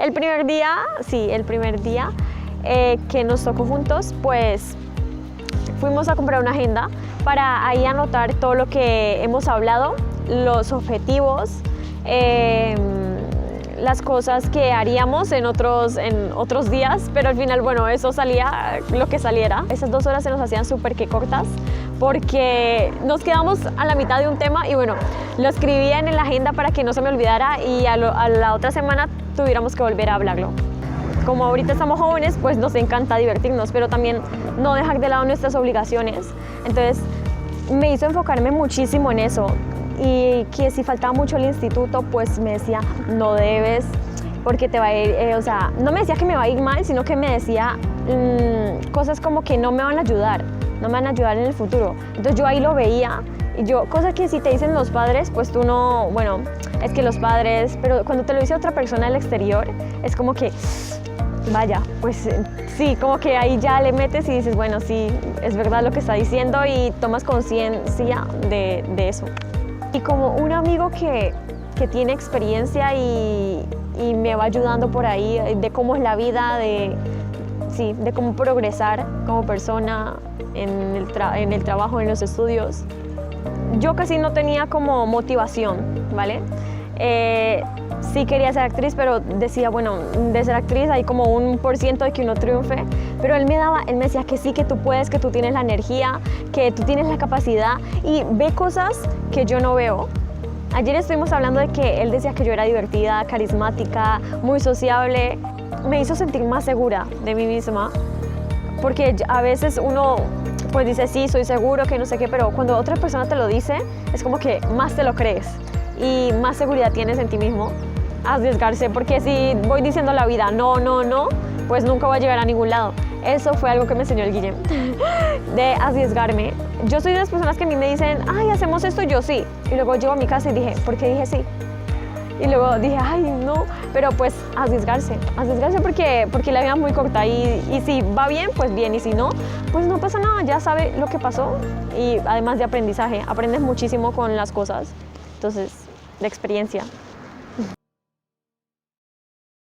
El primer día, sí, el primer día que nos tocó juntos, pues fuimos a comprar una agenda para ahí anotar todo lo que hemos hablado, los objetivos, las cosas que haríamos en otros días, pero al final, bueno, eso salía lo que saliera. Esas 2 horas se nos hacían súper que cortas porque nos quedamos a la mitad de un tema y bueno, lo escribía en la agenda para que no se me olvidara y a la otra semana tuviéramos que volver a hablarlo. Como ahorita estamos jóvenes, pues nos encanta divertirnos, pero también no dejar de lado nuestras obligaciones. Entonces me hizo enfocarme muchísimo en eso. Y que si faltaba mucho el instituto, pues me decía, no debes, porque te va a ir, o sea, no me decía que me va a ir mal, sino que me decía cosas como que no me van a ayudar, no me van a ayudar en el futuro. Entonces yo ahí lo veía, y cosas que si te dicen los padres, pues tú no, bueno, es que los padres, pero cuando te lo dice otra persona del exterior, es como que, vaya, pues sí, como que ahí ya le metes y dices, bueno, sí, es verdad lo que está diciendo y tomas conciencia de eso. Y como un amigo que tiene experiencia y me va ayudando por ahí de cómo es la vida, de cómo progresar como persona en el trabajo, en los estudios. Yo casi no tenía como motivación, ¿vale? Sí quería ser actriz, pero decía, bueno, de ser actriz hay como 1% de que uno triunfe, pero él me decía que sí, que tú puedes, que tú tienes la energía, que tú tienes la capacidad y ve cosas que yo no veo. Ayer estuvimos hablando de que él decía que yo era divertida, carismática, muy sociable. Me hizo sentir más segura de mí misma, porque a veces uno pues dice, sí, soy seguro, que no sé qué, pero cuando otra persona te lo dice, es como que más te lo crees y más seguridad tienes en ti mismo. Arriesgarse, porque si voy diciendo a la vida no, no, no, pues nunca voy a llegar a ningún lado. Eso fue algo que me enseñó el Guillem, de arriesgarme. Yo soy de las personas que a mí me dicen, ay, hacemos esto, yo sí. Y luego llego a mi casa y dije, ¿por qué dije sí? Y luego dije, ay, no, pero pues arriesgarse porque la vida es muy corta y si va bien, pues bien, y si no, pues no pasa nada, ya sabe lo que pasó y además de aprendizaje, aprendes muchísimo con las cosas, entonces, de experiencia.